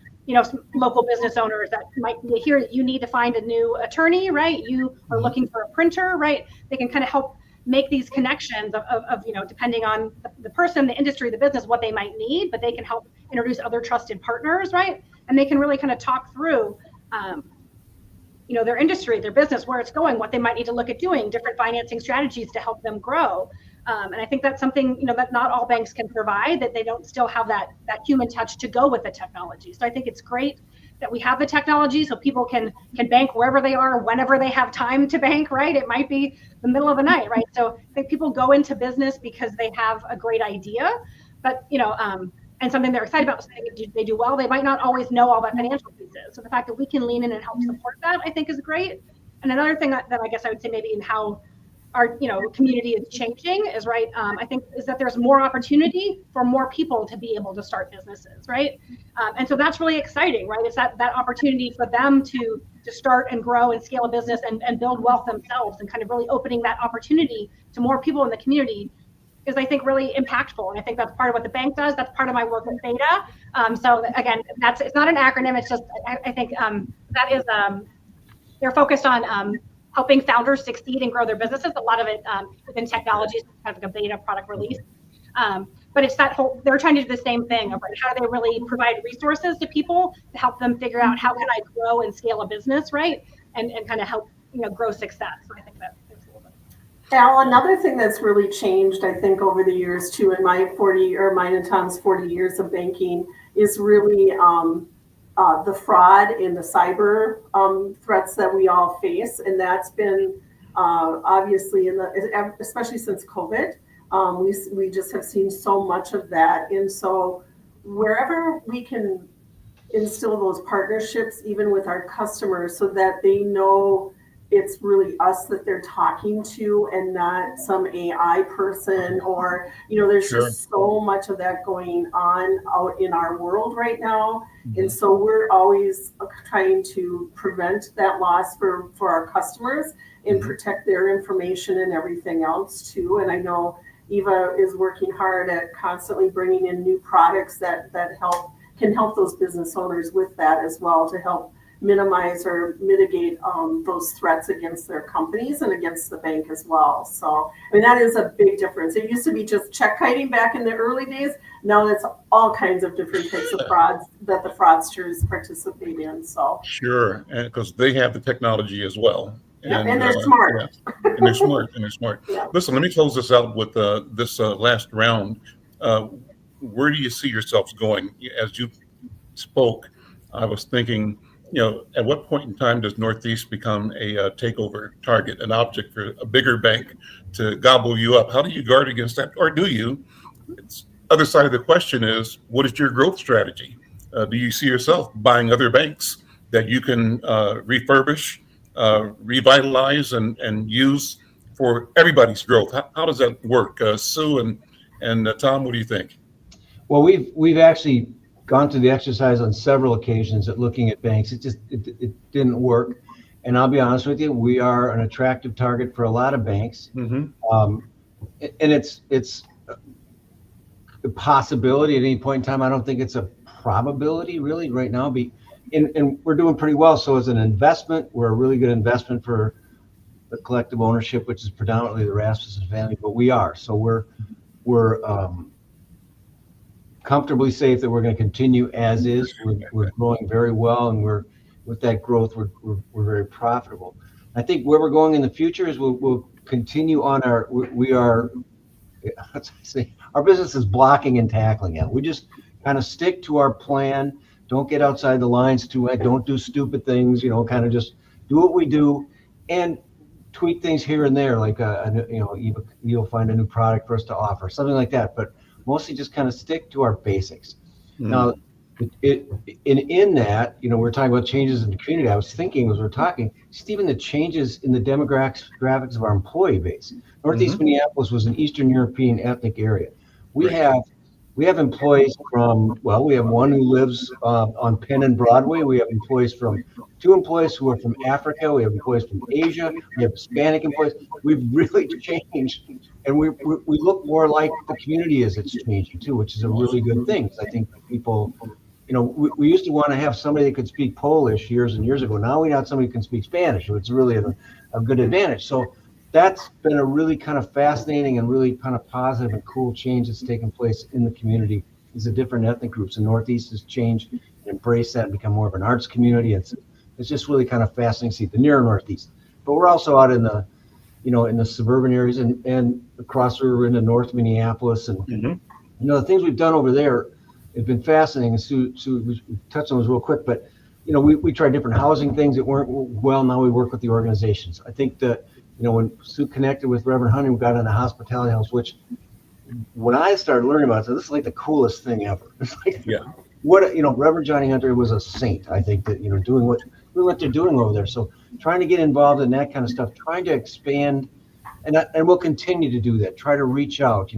local business owners that might hear that you need to find a new attorney, right? You are looking for a printer, right? They can kind of help make these connections of depending on the person, the industry, the business, what they might need, but they can help introduce other trusted partners, right? And they can really kind of talk through their industry, their business, where it's going, what they might need to look at doing, different financing strategies to help them grow. And I think that's something, that not all banks can provide, that they don't still have that human touch to go with the technology. So I think it's great that we have the technology so people can bank wherever they are, whenever they have time to bank, right? It might be the middle of the night, right? So I think people go into business because they have a great idea, but, and something they're excited about, something they do well, they might not always know all that financial pieces. So the fact that we can lean in and help support that, I think, is great. And another thing that I guess I would say maybe in how our community is changing is, right, I think, is that there's more opportunity for more people to be able to start businesses, right? And so that's really exciting, right? It's that opportunity for them to start and grow and scale a business and build wealth themselves, and kind of really opening that opportunity to more people in the community is, I think, really impactful. And I think that's part of what the bank does. That's part of my work with Beta. So again, it's not an acronym. It's just, I think that is they're focused on helping founders succeed and grow their businesses. A lot of it within technology is kind of like a beta product release. But it's that whole, they're trying to do the same thing of like, how do they really provide resources to people to help them figure out how can I grow and scale a business, right? And kind of help, grow success. So I think that there's a little bit. Al, another thing that's really changed, I think, over the years too, in mine and Tom's 40 years of banking, is really the fraud and the cyber threats that we all face. And that's been obviously, especially since COVID, we just have seen so much of that. And so wherever we can instill those partnerships, even with our customers, so that they know it's really us that they're talking to and not some AI person, or, there's just so much of that going on out in our world right now. Mm-hmm. And so we're always trying to prevent that loss for our customers and mm-hmm. protect their information and everything else too. And I know Eva is working hard at constantly bringing in new products that can help those business owners with that as well, to help minimize or mitigate those threats against their companies and against the bank as well. So, that is a big difference. It used to be just check kiting back in the early days. Now it's all kinds of different types of frauds that the fraudsters participate in. So sure, and because they have the technology as well. And they're smart. Yeah. And they're smart. Yeah. Listen, let me close this out with this last round. Where do you see yourselves going? As you spoke, I was thinking, at what point in time does Northeast become a takeover target, an object for a bigger bank to gobble you up? How do you guard against that? Or do you? Other side of the question is, what is your growth strategy? Do you see yourself buying other banks that you can refurbish, revitalize, and use for everybody's growth? How does that work? Sue and Tom, what do you think? Well, we've actually gone through the exercise on several occasions at looking at banks. It didn't work. And I'll be honest with you, we are an attractive target for a lot of banks. Mm-hmm. And it's a possibility at any point in time. I don't think it's a probability really right now. And we're doing pretty well. So as an investment, we're a really good investment for the collective ownership, which is predominantly the Rasmussen family, but we are. So we're comfortably safe that we're going to continue as is. We're growing very well, and with that growth, we're very profitable. I think where we're going in the future is we'll continue on our business is blocking and tackling it. We just kind of stick to our plan. Don't get outside the lines too much. Don't do stupid things. Kind of just do what we do and tweak things here and there. Like you'll find a new product for us to offer, something like that. But mostly just kind of stick to our basics. Mm-hmm. Now, in that, we're talking about changes in the community. I was thinking as we're talking, just even the changes in the demographics of our employee base. Northeast mm-hmm. Minneapolis was an Eastern European ethnic area. We have employees from, we have one who lives on Penn and Broadway. We have two employees who are from Africa. We have employees from Asia. We have Hispanic employees. We've really changed, and we look more like the community as it's changing too, which is a really good thing. I think people, we used to want to have somebody that could speak Polish years and years ago. Now we have somebody who can speak Spanish, so it's really a good advantage. So that's been a really kind of fascinating and really kind of positive and cool change that's taken place in the community. Is the different ethnic groups. The Northeast has changed and embraced that and become more of an arts community. It's just really kind of fascinating to see the near Northeast. But we're also out in the, in the suburban areas and across the river into North Minneapolis. And, mm-hmm. The things we've done over there have been fascinating. And Sue we touched on those real quick, but, we tried different housing things that weren't well. Now we work with the organizations. I think that, when Sue connected with Reverend Hunter, we got in the hospitality house, which when I started learning about it, this is like the coolest thing ever. It's like, Reverend Johnny Hunter was a saint. I think that, doing what they're doing over there. So trying to get involved in that kind of stuff, trying to expand, and we'll continue to do that. Try to reach out.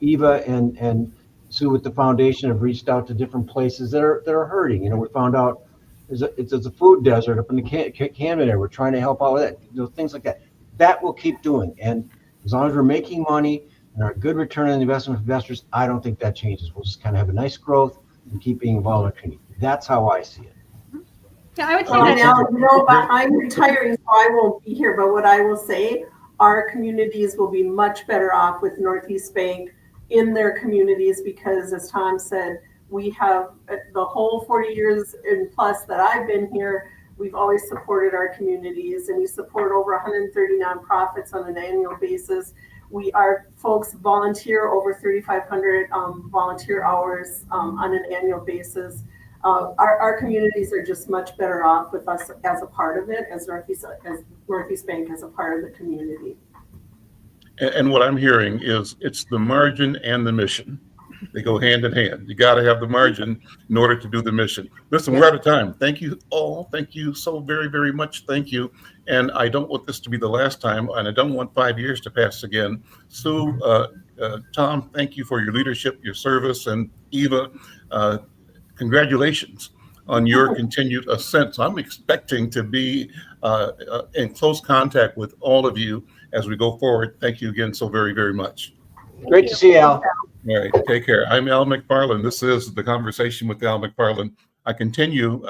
Eva and Sue with the foundation have reached out to different places that are hurting. We found out it's a food desert up in the Canada area. We're trying to help out with that. Things like that. That we'll keep doing. And as long as we're making money and our good return on investment for investors, I don't think that changes. We'll just kind of have a nice growth and keep being involved in our community. That's how I see it. Yeah, I would say Now, that. but I'm retiring, so I won't be here, but what I will say, our communities will be much better off with Northeast Bank in their communities because, as Tom said, we have the whole 40 years and plus that I've been here, we've always supported our communities, and we support over 130 nonprofits on an annual basis. Our folks volunteer over 3,500 volunteer hours on an annual basis. Our communities are just much better off with us as a part of it, as Northeast Bank as a part of the community. And what I'm hearing is it's the margin and the mission. They go hand in hand. You got to have the margin in order to do the mission. Listen, we're out of time. Thank you all. Thank you so very, very much. Thank you. And I don't want this to be the last time, and I don't want 5 years to pass again. Sue, Tom, thank you for your leadership, your service, and Eva, congratulations on your continued ascent. So I'm expecting to be in close contact with all of you as we go forward. Thank you again so very, very much. Great to see you, Al. All right, take care. I'm Al McFarlane. This is The Conversation with Al McFarlane. I continue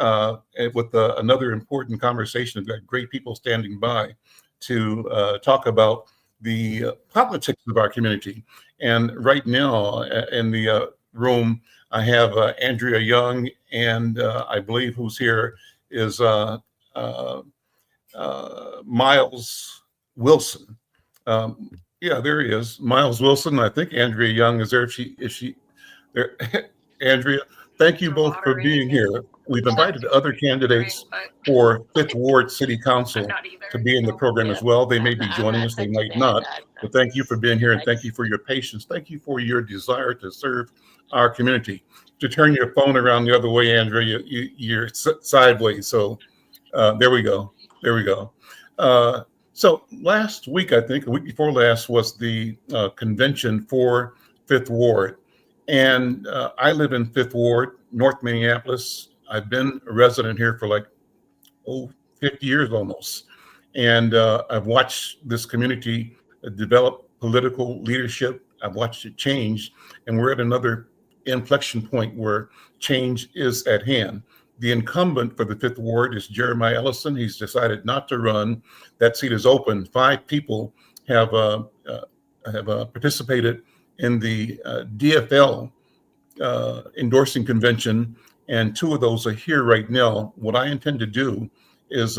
with another important conversation. I've got great people standing by to talk about the politics of our community. And right now in the room, I have Andrea Young, and I believe who's here is Miles Wilson. Yeah, there he is, Miles Wilson. I think Andrea Young is there. If she there, Andrea, thank you both for being here. We've invited other candidates for Fifth Ward City Council to be in the program as well. They may be joining us, they might not. But thank you for being here, and thank you for your patience. Thank you for your desire to serve our community. To turn your phone around the other way, Andrea, you're sideways. So there we go. There we go. So last week, I think, a week before last, was the convention for Fifth Ward. And I live in Fifth Ward, North Minneapolis. I've been a resident here for 50 years almost. And I've watched this community develop political leadership. I've watched it change. And we're at another inflection point where change is at hand. The incumbent for the Fifth Ward is Jeremiah Ellison. He's decided not to run. That seat is open. 5 people have participated in the DFL endorsing convention, and 2 of those are here right now. What I intend to do is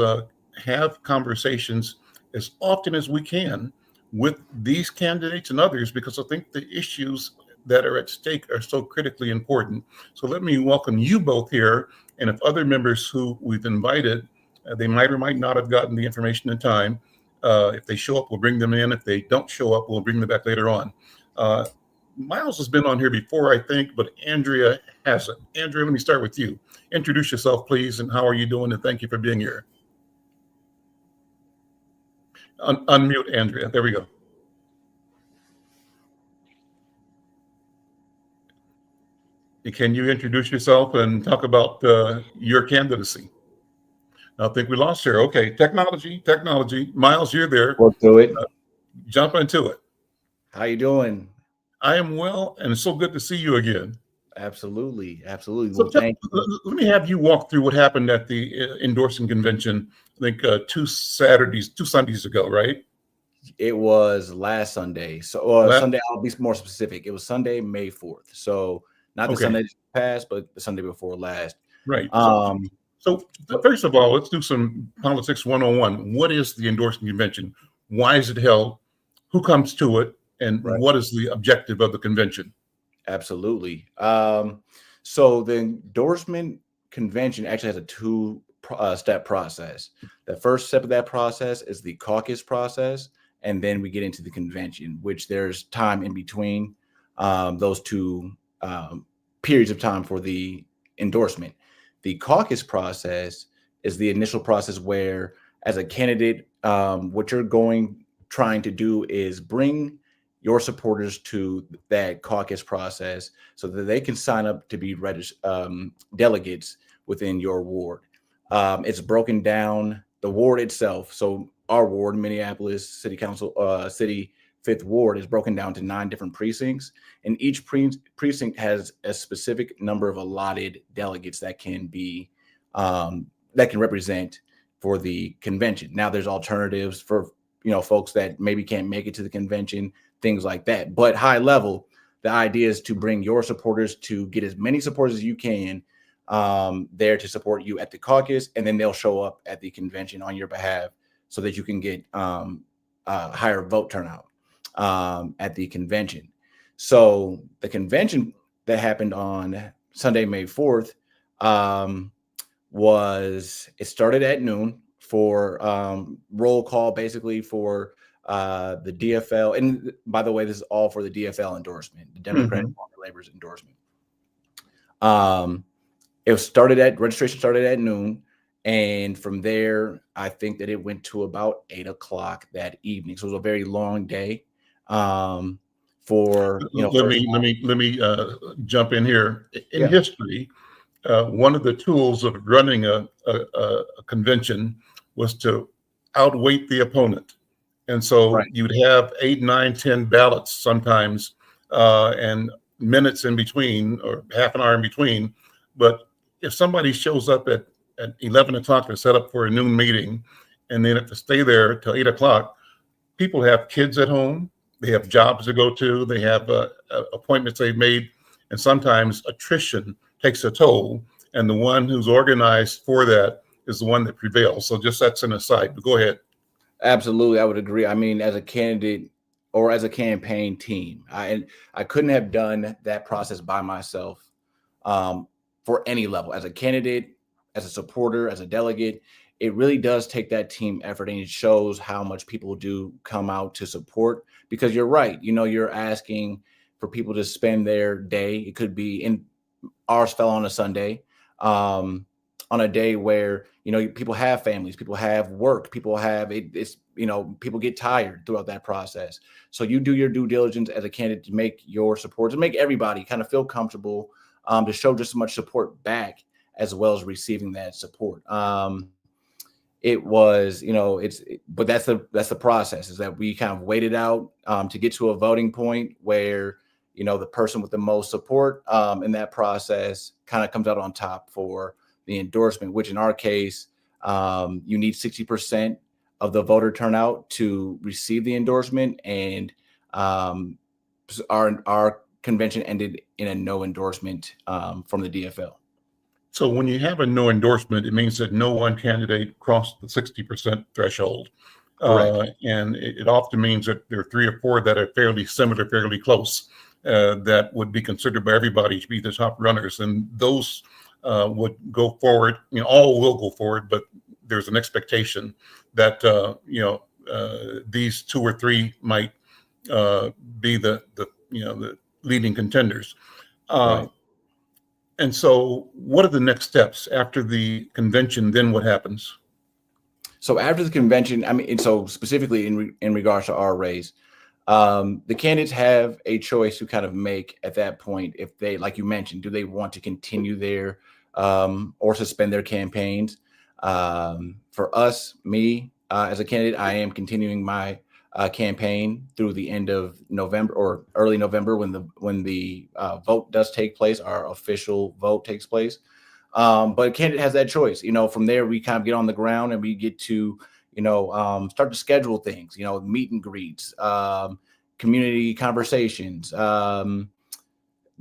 have conversations as often as we can with these candidates and others, because I think the issues that are at stake are so critically important. So let me welcome you both here. And if other members who we've invited, they might or might not have gotten the information in time. If they show up, we'll bring them in. If they don't show up, we'll bring them back later on. Miles has been on here before, I think, but Andrea hasn't. Andrea, let me start with you. Introduce yourself, please, and how are you doing? And thank you for being here. Unmute, Andrea. There we go. Can you introduce yourself and talk about your candidacy? I think we lost her. Okay, technology. Miles, you're there. We'll do it. Jump into it. How you doing? I am well, and it's so good to see you again. Absolutely. So well, thank you. Let me have you walk through what happened at the endorsing convention. I think 2 Sundays ago, right? It was last Sunday. Sunday, I'll be more specific. It was Sunday, May 4th. So not the Sunday past, but the Sunday before last. Right. So first of all, let's do some politics 101. What is the endorsing convention? Why is it held? Who comes to it? And what is the objective of the convention? Absolutely. So the endorsement convention actually has a 2-step process. The first step of that process is the caucus process. And then we get into the convention, which there's time in between those 2 periods of time for the endorsement. The caucus process is the initial process where, as a candidate, what you're trying to do is bring your supporters to that caucus process so that they can sign up to be delegates within your ward. It's broken down, the ward itself. So our ward, Minneapolis City Council, City Fifth Ward, is broken down to 9 different precincts, and each precinct has a specific number of allotted delegates that can be that can represent for the convention. Now there's alternatives for, folks that maybe can't make it to the convention, things like that. But high level, the idea is to bring your supporters, to get as many supporters as you can there to support you at the caucus, and then they'll show up at the convention on your behalf so that you can get higher vote turnout at the convention. So the convention that happened on Sunday, May 4th, it started at noon for roll call, basically for the DFL. And by the way, this is all for the DFL endorsement, the Democratic Labor's endorsement. Registration started at noon. And from there, I think that it went to about 8 o'clock that evening. So it was a very long day. Let me jump in here. In history, one of the tools of running a convention was to outweight the opponent. And so you'd have 8, 9, 10 ballots sometimes, and minutes in between, or half an hour in between. But if somebody shows up at 11 o'clock to set up for a noon meeting, and then have to stay there till 8 o'clock, people have kids at home, they have jobs to go to, they have appointments they've made, and sometimes attrition takes a toll, and the one who's organized for that is the one that prevails. So just that's an aside, but go ahead. Absolutely, I would agree. I mean, as a candidate or as a campaign team, I couldn't have done that process by myself for any level. As a candidate, as a supporter, as a delegate, it really does take that team effort, and it shows how much people do come out to support. Because you're right, you're asking for people to spend their day. It could be ours fell on a Sunday, on a day where people have families, people have work, people get tired throughout that process. So you do your due diligence as a candidate to make your support, to make everybody kind of feel comfortable, to show just as much support back as well as receiving that support. It was, but that's the process, is that we kind of waited out to get to a voting point where, the person with the most support in that process kind of comes out on top for the endorsement, which in our case, you need 60% of the voter turnout to receive the endorsement. And our convention ended in a no endorsement from the DFL. So when you have a no endorsement, it means that no one candidate crossed the 60% threshold. And it often means that there are 3 or 4 that are fairly similar, fairly close, that would be considered by everybody to be the top runners. And those would go forward. All will go forward, but there's an expectation that, these 2 or 3 might be the leading contenders. And so what are the next steps after the convention? Then what happens? So after the convention, so specifically in regards to our race, the candidates have a choice to kind of make at that point. If they, like you mentioned, do they want to continue their or suspend their campaigns? For us, as a candidate, I am continuing my campaign through the end of November or early November when the vote does take place. Our official vote takes place. But a candidate has that choice. From there, we kind of get on the ground and we get to, start to schedule things, meet and greets, community conversations,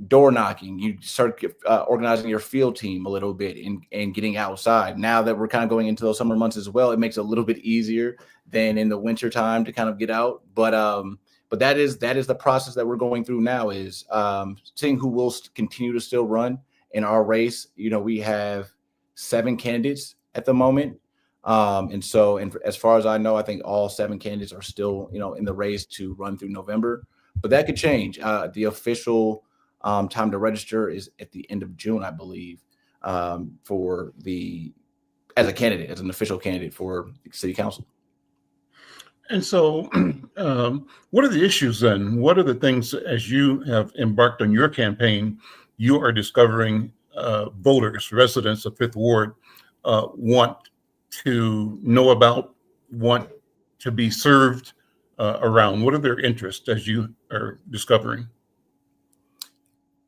door knocking. You start organizing your field team a little bit and getting outside. Now that we're kind of going into those summer months as well, it makes it a little bit easier than in the winter time to kind of get out. But that is the process that we're going through now, is seeing who will continue to still run in our race. We have 7 candidates at the moment. And as far as I know, I think all 7 candidates are still, in the race to run through November, but that could change. The official time to register is at the end of June, I believe, as an official candidate for city council. And so what are the issues then? What are the things, as you have embarked on your campaign, you are discovering voters, residents of Fifth Ward want to know about, want to be served around? What are their interests as you are discovering?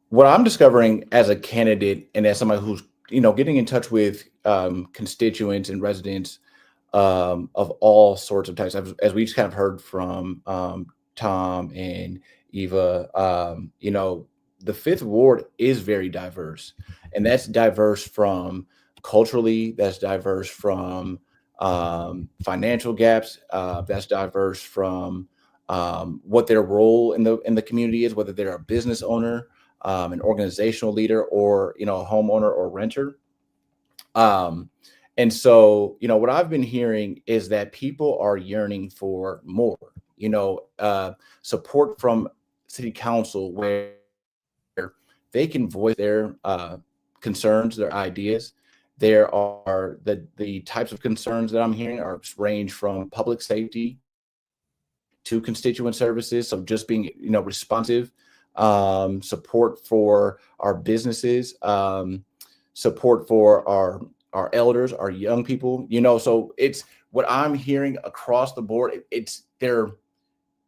What I'm discovering as a candidate and as somebody who's getting in touch with constituents and residents of all sorts of types, as we just kind of heard from Tom and Eva. The Fifth Ward is very diverse, and that's diverse from culturally, that's diverse from financial gaps, that's diverse from what their role in the community is, whether they're a business owner, an organizational leader, or a homeowner or renter. And so, what I've been hearing is that people are yearning for more, support from city council where they can voice their concerns, their ideas. There are the types of concerns that I'm hearing are range from public safety to constituent services. So just being, responsive, support for our businesses, support for our elders, our young people, so it's what I'm hearing across the board. They're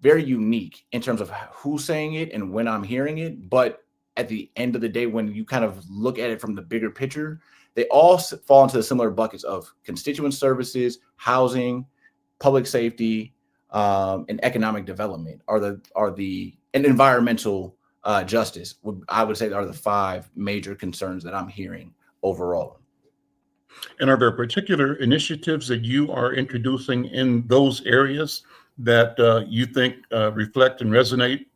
very unique in terms of who's saying it and when I'm hearing it. But at the end of the day, when you kind of look at it from the bigger picture, they all fall into the similar buckets of constituent services, housing, public safety, and economic development and environmental justice. I would say are the 5 major concerns that I'm hearing overall. And are there particular initiatives that you are introducing in those areas that you think reflect and resonate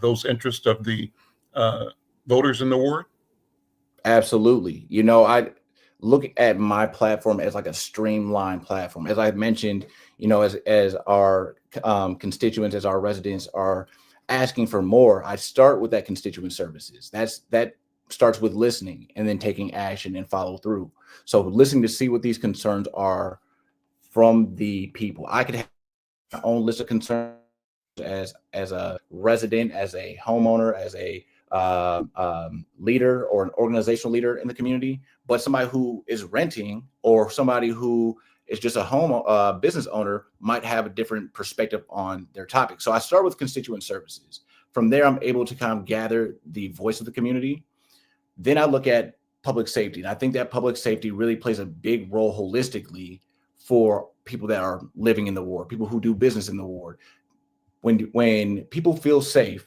those interests of the voters in the ward? Absolutely. I look at my platform as like a streamlined platform. As I mentioned, as our constituents, as our residents are asking for more, I start with that constituent services. That starts with listening and then taking action and follow through. So listening to see what these concerns are from the people. I could have my own list of concerns as a resident, as a homeowner, as a leader or an organizational leader in the community, but somebody who is renting or somebody who is just a business owner might have a different perspective on their topic. So I start with constituent services. From there, I'm able to kind of gather the voice of the community. Then I look at public safety. And I think that public safety really plays a big role holistically for people that are living in the ward, people who do business in the ward. When people feel safe,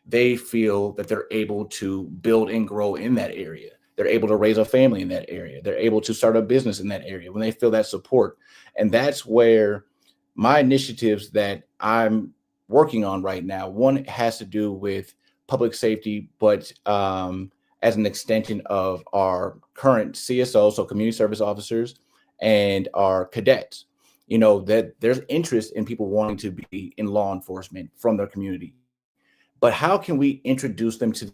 they feel that they're able to build and grow in that area. They're able to raise a family in that area. They're able to start a business in that area when they feel that support. And that's where my initiatives that I'm working on right now, one has to do with public safety, but as an extension of our current CSO, so community service officers, and our cadets, that there's interest in people wanting to be in law enforcement from their community. But how can we introduce them to the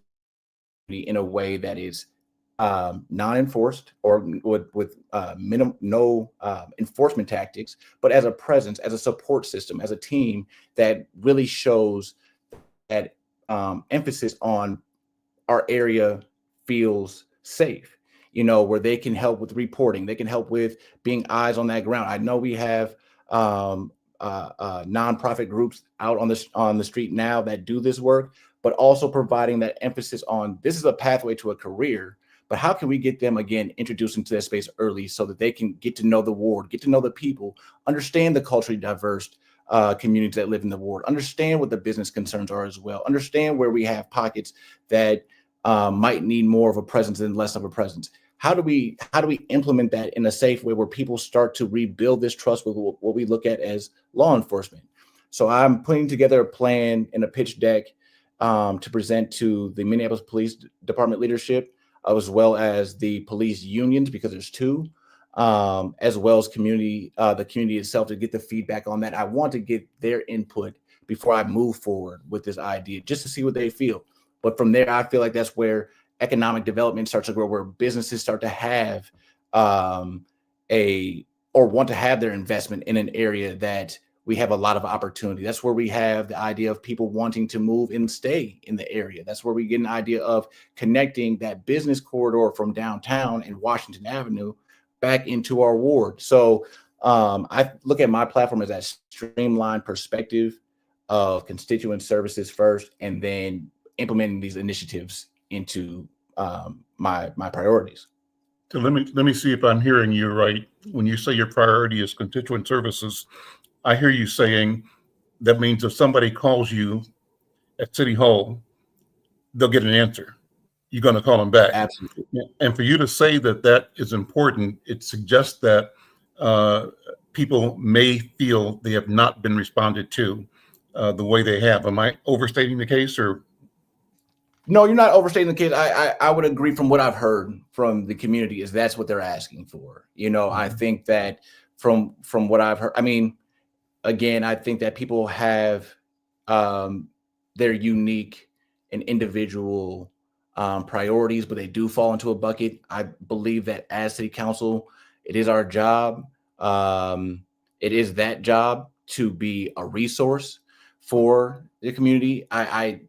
community in a way that is non-enforced or with no enforcement tactics, but as a presence, as a support system, as a team that really shows that emphasis on our area feels safe, where they can help with reporting, they can help with being eyes on that ground. I know we have nonprofit groups out on the street now that do this work, but also providing that emphasis on this is a pathway to a career, but how can we get them again introduced into that space early so that they can get to know the ward, get to know the people, understand the culturally diverse communities that live in the ward, understand what the business concerns are as well, understand where we have pockets that might need more of a presence than less of a presence. How do we implement that in a safe way where people start to rebuild this trust with what we look at as law enforcement? So I'm putting together a plan and a pitch deck to present to the Minneapolis Police Department leadership, as well as the police unions, because there's 2, as well as the community itself, to get the feedback on that. I want to get their input before I move forward with this idea, just to see what they feel. But from there, I feel like that's where economic development starts to grow, where businesses start to have want to have their investment in an area that we have a lot of opportunity. That's where we have the idea of people wanting to move and stay in the area. That's where we get an idea of connecting that business corridor from downtown and Washington Avenue back into our ward. So I look at my platform as that streamlined perspective of constituent services first, and then implementing these initiatives into my priorities. So let me see if I'm hearing you right. When you say your priority is constituent services, I hear you saying that means if somebody calls you at City Hall, they'll get an answer. You're going to call them back. Absolutely. And for you to say that that is important, it suggests that people may feel they have not been responded to the way they have. Am I overstating the case, or? No, you're not overstating the case. I would agree from what I've heard from the community is that's what they're asking for. I think that from what I've heard, I mean, again, I think that people have their unique and individual priorities, but they do fall into a bucket. I believe that as city council, it is our job. It is that job to be a resource for the community. I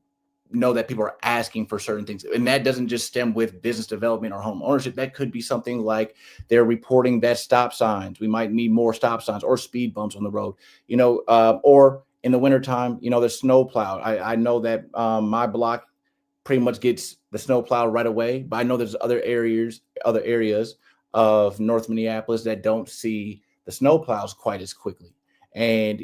know that people are asking for certain things, and that doesn't just stem with business development or home ownership. That could be something like they're reporting that stop signs. We might need more stop signs or speed bumps on the road, or in the wintertime, there's snow plow. I know that my block pretty much gets the snow plow right away, but I know there's other areas of North Minneapolis that don't see the snow plows quite as quickly. And,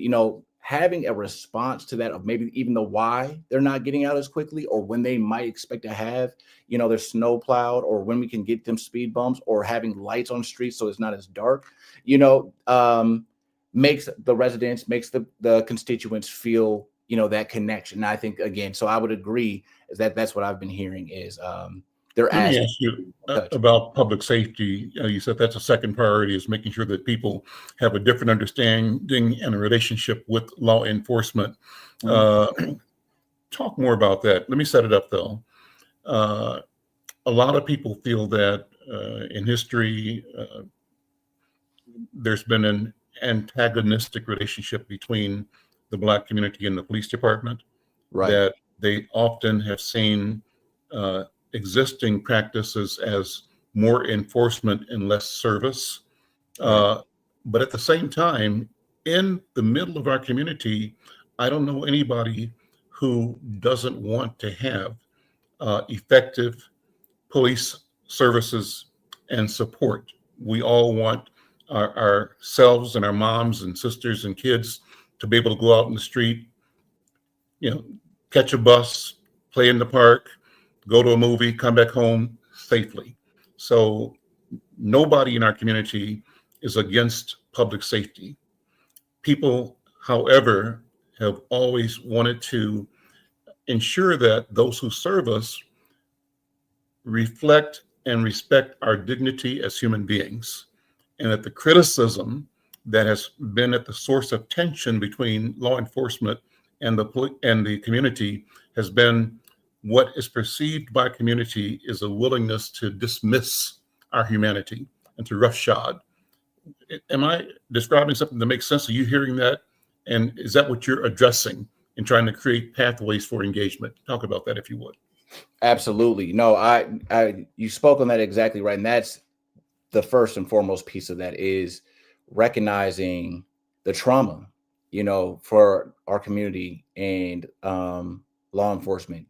having a response to that of maybe even the why they're not getting out as quickly, or when they might expect to have, their snow plowed, or when we can get them speed bumps, or having lights on streets so it's not as dark, makes the residents, makes the constituents feel, that connection. And I think, again, so I would agree is that's what I've been hearing is they're Let me asking. ask you about public safety. You said that's a second priority, is making sure that people have a different understanding and a relationship with law enforcement. Talk more about that. Let me set it up, though. A lot of people feel that in history, there's been an antagonistic relationship between the Black community and the police department, Right. that they often have seen existing practices as more enforcement and less service. But at the same time, in the middle of our community, I don't know anybody who doesn't want to have effective police services and support. We all want ourselves and our moms and sisters and kids to be able to go out in the street, catch a bus, play in the park, go to a movie, come back home safely. So nobody in our community is against public safety. People, however, have always wanted to ensure that those who serve us reflect and respect our dignity as human beings, and that the criticism that has been at the source of tension between law enforcement and the community has been what is perceived by community is a willingness to dismiss our humanity and to roughshod. Am I describing something that makes sense? Are you hearing that? And is that what you're addressing in trying to create pathways for engagement? Talk about that, if you would. Absolutely. No, you spoke on that exactly right. And that's the first and foremost piece of that is recognizing the trauma, for our community and law enforcement,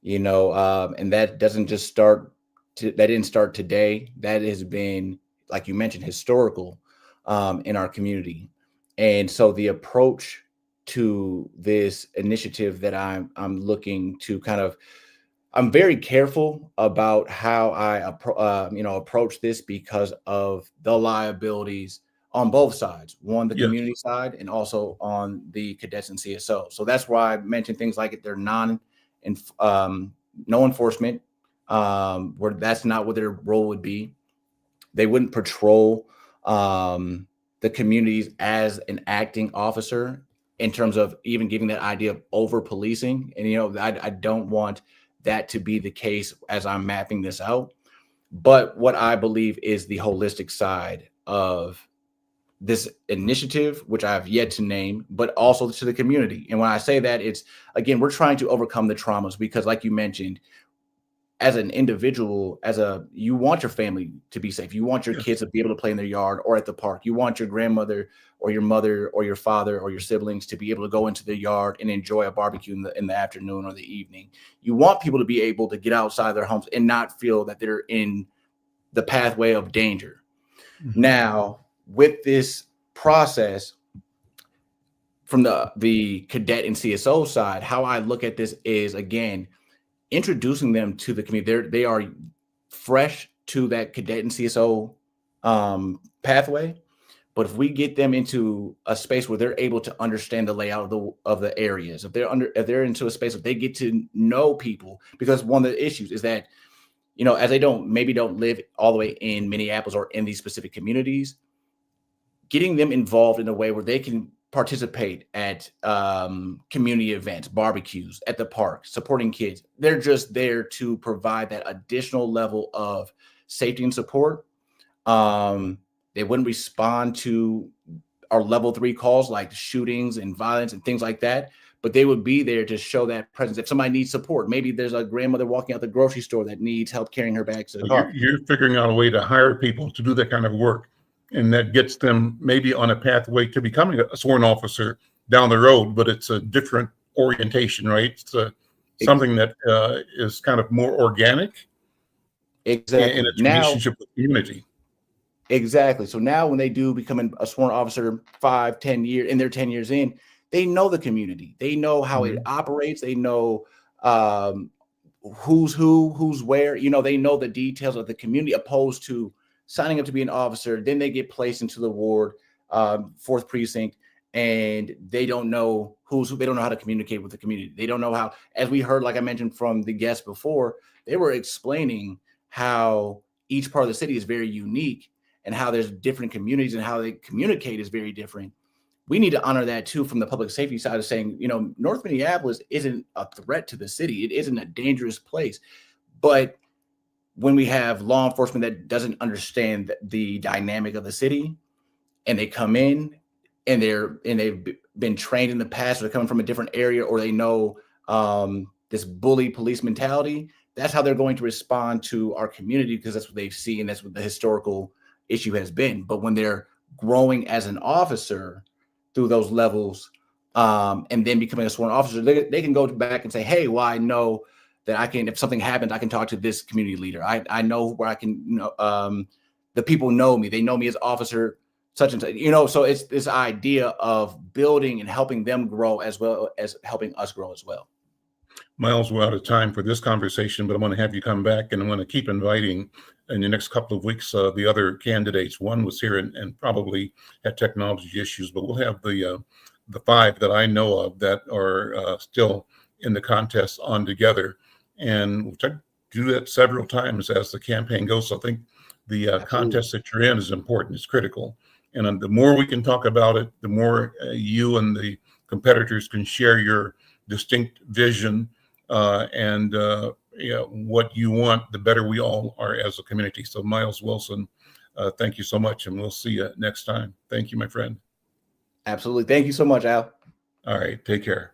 and that doesn't just start that didn't start today. That has been, like you mentioned, historical in our community. And so the approach to this initiative that I'm looking to I'm very careful about how I approach this because of the liabilities on both sides, the community side and also on the cadets and CSO. So that's why I mentioned things like they're no enforcement, where that's not what their role would be. They wouldn't patrol the communities as an acting officer in terms of even giving that idea of over policing. And, I don't want that to be the case as I'm mapping this out. But what I believe is the holistic side of this initiative, which I have yet to name, but also to the community. And when I say that, it's, again, we're trying to overcome the traumas because, like you mentioned, as an individual, you want your family to be safe. You want your kids to be able to play in their yard or at the park. You want your grandmother or your mother or your father or your siblings to be able to go into the yard and enjoy a barbecue in the afternoon or the evening. You want people to be able to get outside their homes and not feel that they're in the pathway of danger. Mm-hmm. Now, with this process, from the cadet and CSO side, how I look at this is, again, introducing them to the community. They are fresh to that cadet and CSO pathway. But if we get them into a space where they're able to understand the layout of the areas, if they're into a space where they get to know people, because one of the issues is that, as they don't live all the way in Minneapolis or in these specific communities, getting them involved in a way where they can participate at community events, barbecues, at the park, supporting kids. They're just there to provide that additional level of safety and support. They wouldn't respond to our level 3 calls like shootings and violence and things like that, but they would be there to show that presence. If somebody needs support, maybe there's a grandmother walking out the grocery store that needs help carrying her bags to the car. You're figuring out a way to hire people to do that kind of work, and that gets them maybe on a pathway to becoming a sworn officer down the road, but it's a different orientation, right? It's something that is kind of more organic. Exactly. In its relationship with the community. Exactly. So now when they do become a sworn officer 5-10 years, and they're 10 years in, they know the community. They know how it operates. They know who's who, who's where. They know the details of the community, opposed to signing up to be an officer. Then they get placed into the ward, 4th precinct, and they don't know who's who. They don't know how to communicate with the community. They don't know how, as we heard, like I mentioned from the guest before, they were explaining how each part of the city is very unique and how there's different communities and how they communicate is very different. We need to honor that too from the public safety side of saying, North Minneapolis isn't a threat to the city. It isn't a dangerous place. But when we have law enforcement that doesn't understand the dynamic of the city, and they come in and they've been trained in the past, or they're coming from a different area, or they know this bully police mentality, that's how they're going to respond to our community, because that's what they've seen. That's what the historical issue has been. But when they're growing as an officer through those levels, and then becoming a sworn officer, they can go back and say, hey, well, I know that I can, if something happens, I can talk to this community leader. I know where I can, the people know me. They know me as officer such and such, so it's this idea of building and helping them grow as well as helping us grow as well. Miles, we're out of time for this conversation, but I'm going to have you come back, and I'm going to keep inviting in the next couple of weeks the other candidates. One was here and probably had technology issues, but we'll have the 5 that I know of that are still in the contest on together, and we'll try to do that several times as the campaign goes. So I think the contest that you're in is important. It's critical, and the more we can talk about it, the more you and the competitors can share your distinct vision and what you want, the better we all are as a community. So Miles Wilson, thank you so much, and we'll see you next time. Thank you, my friend. Absolutely. Thank you so much, Al. All right. Take care.